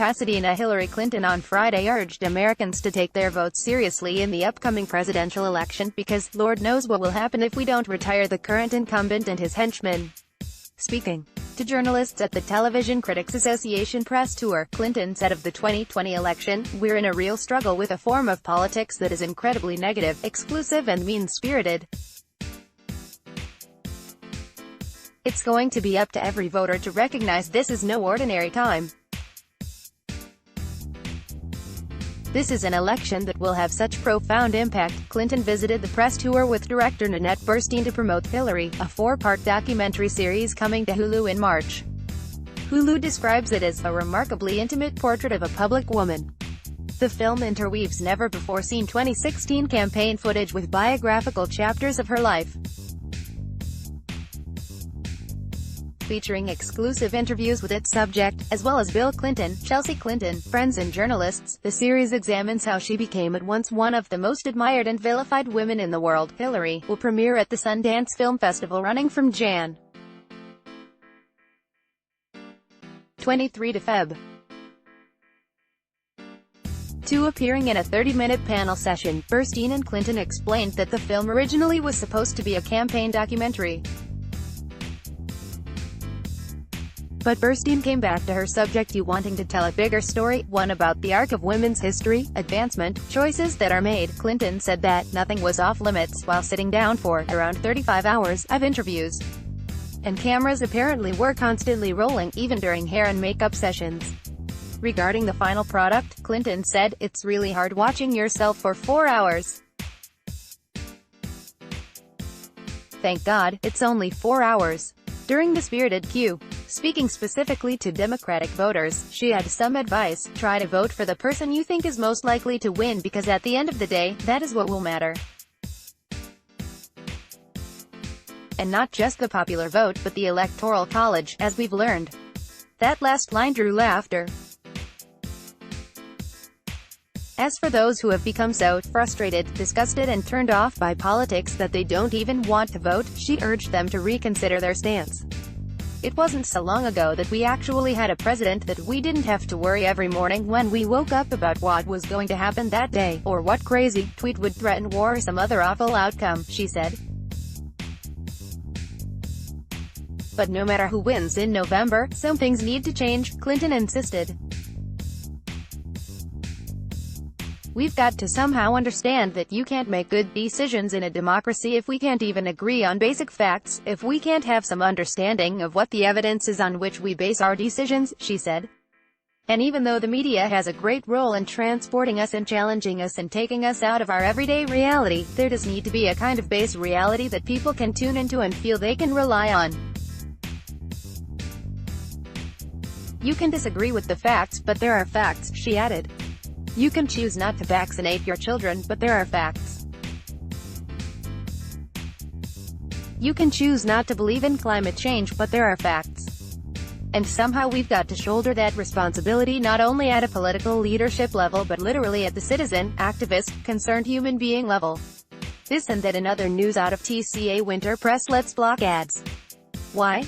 Pasadena, Hillary Clinton on Friday urged Americans to take their votes seriously in the upcoming presidential election, because, Lord knows what will happen if we don't retire the current incumbent and his henchmen. Speaking to journalists at the Television Critics Association press tour, Clinton said of the 2020 election, "We're in a real struggle with a form of politics that is incredibly negative, exclusive and mean-spirited. It's going to be up to every voter to recognize this is no ordinary time. This is an election that will have such profound impact." Clinton visited the press tour with director Nanette Burstein to promote Hillary, a 4-part documentary series coming to Hulu in March. Hulu describes it as a remarkably intimate portrait of a public woman. The film interweaves never-before-seen 2016 campaign footage with biographical chapters of her life, featuring exclusive interviews with its subject, as well as Bill Clinton, Chelsea Clinton, friends and journalists. The series examines how she became at once one of the most admired and vilified women in the world. Hillary will premiere at the Sundance Film Festival running from Jan. 23 to Feb. 2. Appearing in a 30-minute panel session, Burstein and Clinton explained that the film originally was supposed to be a campaign documentary. But Burstein came back to her subject wanting to tell a bigger story, one about the arc of women's history, advancement, choices that are made. Clinton said that nothing was off limits while sitting down for around 35 hours of interviews. And cameras apparently were constantly rolling, even during hair and makeup sessions. Regarding the final product, Clinton said, "It's really hard watching yourself for 4 hours. Thank God, it's only 4 hours." During the spirited Q, speaking specifically to Democratic voters, she had some advice: try to vote for the person you think is most likely to win, because at the end of the day, that is what will matter. And not just the popular vote, but the Electoral College, as we've learned. That last line drew laughter. As for those who have become so frustrated, disgusted and turned off by politics that they don't even want to vote, she urged them to reconsider their stance. "It wasn't so long ago that we actually had a president that we didn't have to worry every morning when we woke up about what was going to happen that day, or what crazy tweet would threaten war or some other awful outcome," she said. But no matter who wins in November, some things need to change, Clinton insisted. "We've got to somehow understand that you can't make good decisions in a democracy if we can't even agree on basic facts, if we can't have some understanding of what the evidence is on which we base our decisions," she said. "And even though the media has a great role in transporting us and challenging us and taking us out of our everyday reality, there does need to be a kind of base reality that people can tune into and feel they can rely on. You can disagree with the facts, but there are facts," she added. "You can choose not to vaccinate your children, but there are facts. You can choose not to believe in climate change, but there are facts. And somehow we've got to shoulder that responsibility not only at a political leadership level but literally at the citizen, activist, concerned human being level." This and that and other news out of TCA Winter Press. Let's block ads. Why?